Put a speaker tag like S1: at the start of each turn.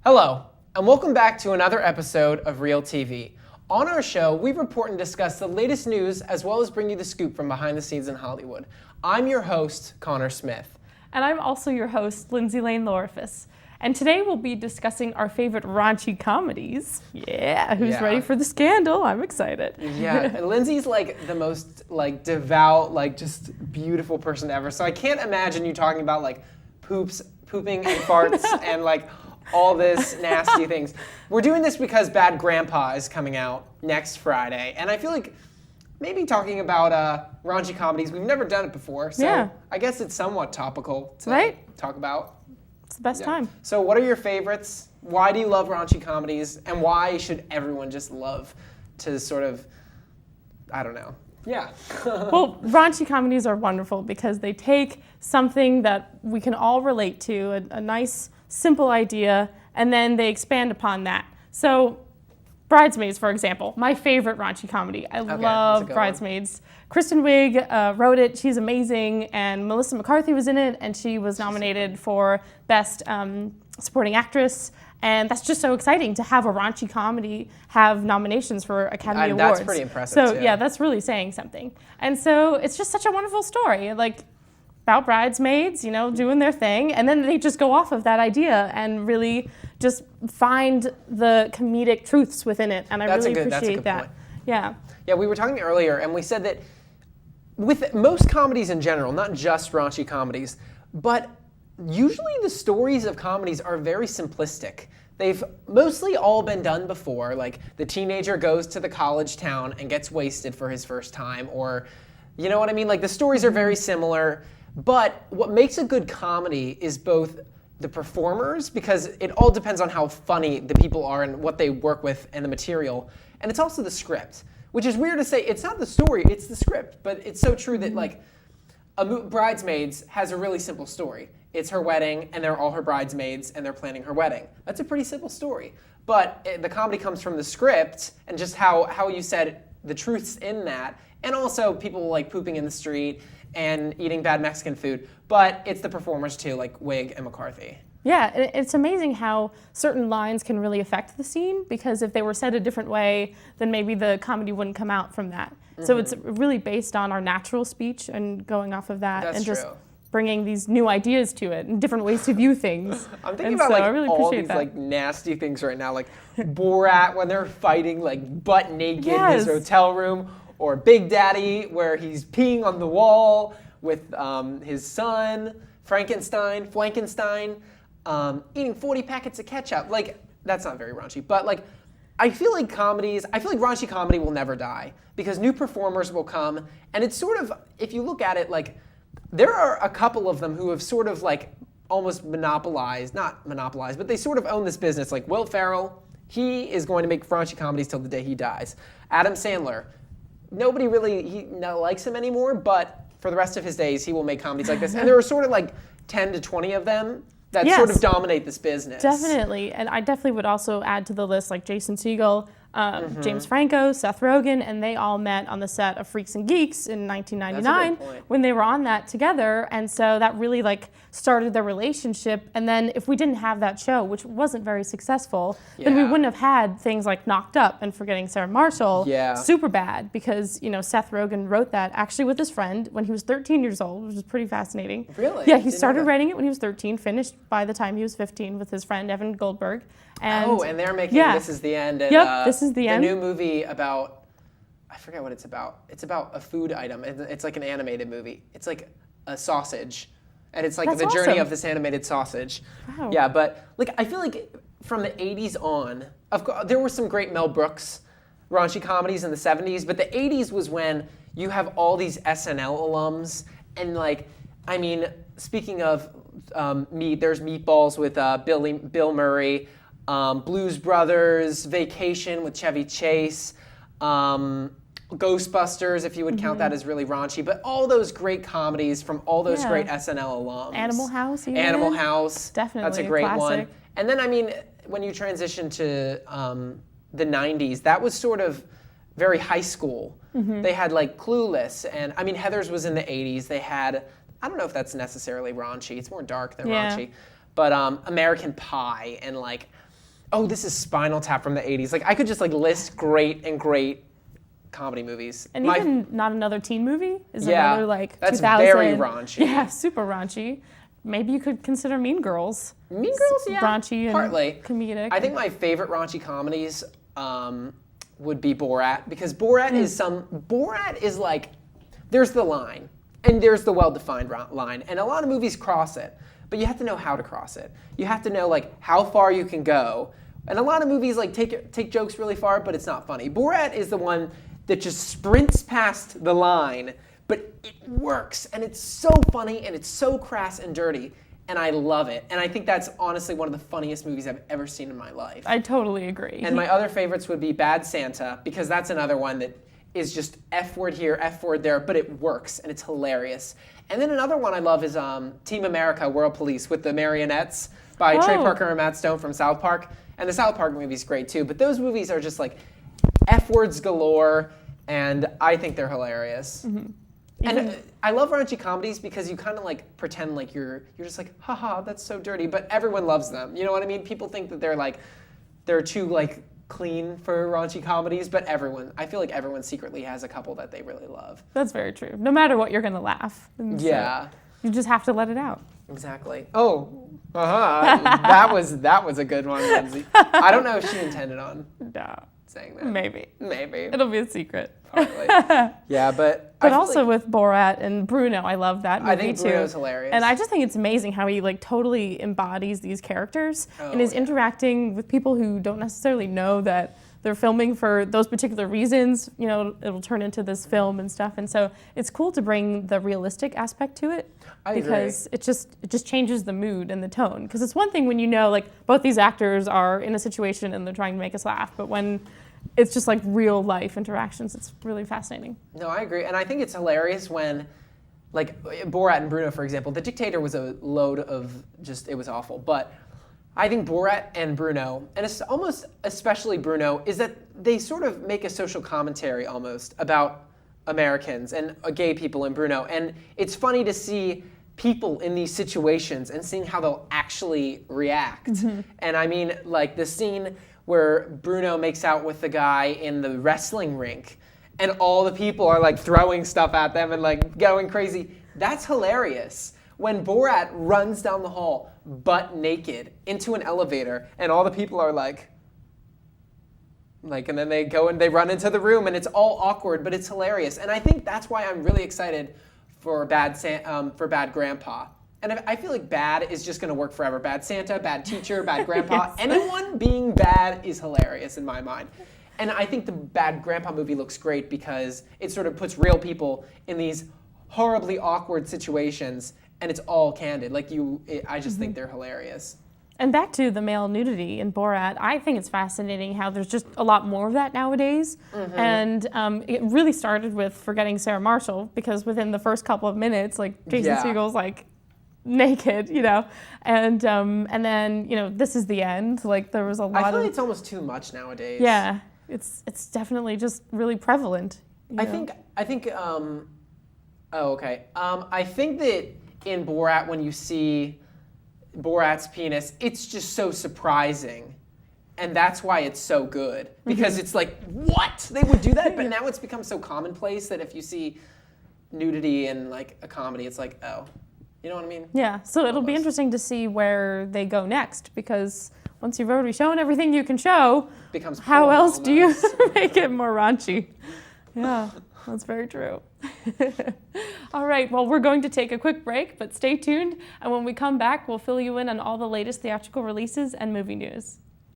S1: Hello, and welcome back to another episode of Reeltv. On our show, we report and discuss the latest news as well as bring you the scoop from behind the scenes in Hollywood. I'm your host, Connor Smith.
S2: And I'm also your host, Lindsey Lorifus. And today we'll be discussing our favorite raunchy comedies. Yeah, who's ready for the scandal? I'm excited.
S1: Yeah, Lindsey's like the most devout, just beautiful person ever. So I can't imagine you talking about pooping and farts and all this nasty things. We're doing this because Bad Grandpa is coming out next Friday, and I feel like maybe talking about raunchy comedies, we've never done it before, so I guess it's somewhat topical to talk about.
S2: It's the best time.
S1: So what are your favorites? Why do you love raunchy comedies? And why should everyone just love to sort of, I don't know. Yeah.
S2: Well, raunchy comedies are wonderful because they take something that we can all relate to, a nice, simple idea, and then they expand upon that. So, Bridesmaids, for example, my favorite raunchy comedy. I love Bridesmaids. Kristen Wiig wrote it. She's amazing, and Melissa McCarthy was in it, and she was nominated for Best Supporting Actress. And that's just so exciting to have a raunchy comedy have nominations for Academy Awards.
S1: That's pretty impressive,
S2: so, yeah, that's really saying something. And so it's just such a wonderful story, about bridesmaids, doing their thing. And then they just go off of that idea and really just find the comedic truths within it. And I really appreciate that.
S1: Point.
S2: Yeah.
S1: Yeah, we were talking earlier, and we said that with most comedies in general, not just raunchy comedies, but usually the stories of comedies are very simplistic. They've mostly all been done before, like the teenager goes to the college town and gets wasted for his first time, or you know what I mean? The stories are very similar, but what makes a good comedy is both the performers, because it all depends on how funny the people are and what they work with and the material, and it's also the script, which is weird to say. It's not the story, it's the script, but it's so true that Bridesmaids has a really simple story. It's her wedding, and they're all her bridesmaids, and they're planning her wedding. That's a pretty simple story. But the comedy comes from the script, and just how you said the truths in that, and also people pooping in the street and eating bad Mexican food. But it's the performers too, like Wiig and McCarthy.
S2: Yeah, it's amazing how certain lines can really affect the scene, because if they were said a different way, then maybe the comedy wouldn't come out from that. Mm-hmm. So it's really based on our natural speech and going off of that.
S1: That's
S2: and just
S1: true.
S2: Bringing these new ideas to it and different ways to view things.
S1: I'm thinking about
S2: I really
S1: all
S2: appreciate
S1: these
S2: that.
S1: nasty things right now, like Borat when they're fighting butt naked in his hotel room, or Big Daddy where he's peeing on the wall with his son, Frankenstein, eating 40 packets of ketchup. That's not very raunchy, but I feel like raunchy comedy will never die because new performers will come, and it's sort of, if you look at it, there are a couple of them who have sort of almost not monopolized, but they sort of own this business. Like Will Ferrell, he is going to make raunchy comedies till the day he dies. Adam Sandler, nobody really likes him anymore, but for the rest of his days, he will make comedies like this. And there are sort of 10 to 20 of them that sort of dominate this business.
S2: Definitely, and I definitely would also add to the list Jason Segel, James Franco, Seth Rogen, and they all met on the set of Freaks and Geeks in 1999 when they were on that together, and so that really started their relationship. And then if we didn't have that show, which wasn't very successful, then we wouldn't have had things like Knocked Up and Forgetting Sarah Marshall, Superbad, because Seth Rogen wrote that actually with his friend when he was 13 years old, which is pretty fascinating.
S1: Really?
S2: Yeah, he started writing it when he was 13, finished by the time he was 15 with his friend Evan Goldberg.
S1: And they're making This Is the End. And,
S2: This Is the End.
S1: The new movie about, I forget what it's about. It's about a food item. It's an animated movie. It's a sausage. And it's the journey of this animated sausage.
S2: Wow.
S1: Yeah, but I feel from the 80s on, of course, there were some great Mel Brooks raunchy comedies in the 70s, but the 80s was when you have all these SNL alums, and speaking of there's Meatballs with Bill Murray, Blues Brothers, Vacation with Chevy Chase, Ghostbusters, if you would count that as really raunchy, but all those great comedies from all those great SNL alums.
S2: Animal House, even.
S1: Animal House,
S2: definitely
S1: that's a great
S2: classic.
S1: one. And then when you transition to the 90s, that was sort of very high school. Mm-hmm. They had Clueless, and Heathers was in the 80s. They had, I don't know if that's necessarily raunchy. It's more dark than raunchy. But American Pie and Oh, this is Spinal Tap from the 80s. Like, I could just like list great comedy movies.
S2: And even Not Another Teen Movie is
S1: Yeah,
S2: another like
S1: that's
S2: 2000.
S1: very raunchy.
S2: Yeah, super raunchy. Maybe you could consider Mean Girls.
S1: Mean Girls, yeah.
S2: Raunchy and
S1: partly.
S2: comedic.
S1: I think my favorite raunchy comedies would be Borat, because Borat is like, there's the line, and there's the well-defined line, and a lot of movies cross it, but you have to know how to cross it. You have to know like how far you can go, and a lot of movies like take jokes really far, but it's not funny. Borat is the one that just sprints past the line, but it works, and it's so funny, and it's so crass and dirty, and I love it. And I think that's honestly one of the funniest movies I've ever seen in my life.
S2: I totally agree.
S1: And my other favorites would be Bad Santa, because that's another one that is just F word here, F word there, but it works, and it's hilarious. And then another one I love is Team America, World Police, with the marionettes by Trey Parker and Matt Stone from South Park. And the South Park movie's great too, but those movies are just like F words galore, and I think they're hilarious.
S2: Mm-hmm.
S1: And I love raunchy comedies because you kind of like pretend like you're just like, haha, that's so dirty, but everyone loves them. You know what I mean? People think that they're too like clean for raunchy comedies, but I feel like everyone secretly has a couple that they really love.
S2: That's very true. No matter what, you're gonna laugh. And
S1: Yeah.
S2: So you just have to let it out.
S1: Exactly. Oh, that was a good one, Lindsey. I don't know if she intended on saying that.
S2: Maybe.
S1: Maybe.
S2: It'll be a secret.
S1: Probably. Yeah, but
S2: also
S1: like,
S2: with Borat and Bruno, I love that movie
S1: I think
S2: too.
S1: Bruno's hilarious.
S2: And I just think it's amazing how he like totally embodies these characters and is interacting with people who don't necessarily know that they're filming for those particular reasons. You know, it'll turn into this film and stuff. And so it's cool to bring the realistic aspect to it. Because it just changes the mood and the tone. Because it's one thing when you know like both these actors are in a situation and they're trying to make us laugh, but when it's just like real life interactions, it's really fascinating.
S1: No, I agree. And I think it's hilarious when, like Borat and Bruno, for example, The Dictator was a load of it was awful. But I think Borat and Bruno, and it's almost especially Bruno, is that they sort of make a social commentary almost about Americans and gay people in Bruno. And it's funny to see people in these situations and seeing how they'll actually react. Mm-hmm. And I mean, like the scene where Bruno makes out with the guy in the wrestling rink and all the people are like throwing stuff at them and like going crazy. That's hilarious. When Borat runs down the hall butt naked into an elevator and all the people are like, and then they go and they run into the room and it's all awkward, but it's hilarious. And I think that's why I'm really excited for Bad Grandpa. And I feel like bad is just going to work forever. Bad Santa, Bad Teacher, Bad Grandpa. Yes. Anyone being bad is hilarious in my mind. And I think the Bad Grandpa movie looks great because it sort of puts real people in these horribly awkward situations, and it's all candid. I just think they're hilarious.
S2: And back to the male nudity in Borat, I think it's fascinating how there's just a lot more of that nowadays. Mm-hmm. And it really started with Forgetting Sarah Marshall, because within the first couple of minutes, like Jason Segel's like naked, you know, and then This Is the End. Like there was a lot.
S1: I feel like it's almost too much nowadays.
S2: Yeah, it's definitely just really prevalent.
S1: I think. Oh, okay. I think that in Borat, when you see Borat's penis, it's just so surprising. And that's why it's so good. Because it's like, what? They would do that? But now it's become so commonplace that if you see nudity in like a comedy, it's like, oh, you know what I mean?
S2: Yeah, so it'll be interesting to see where they go next, because once you've already shown everything you can show, how else do you make it more raunchy? Yeah, that's very true. All right, well, we're going to take a quick break, but stay tuned. And when we come back, we'll fill you in on all the latest theatrical releases and movie news.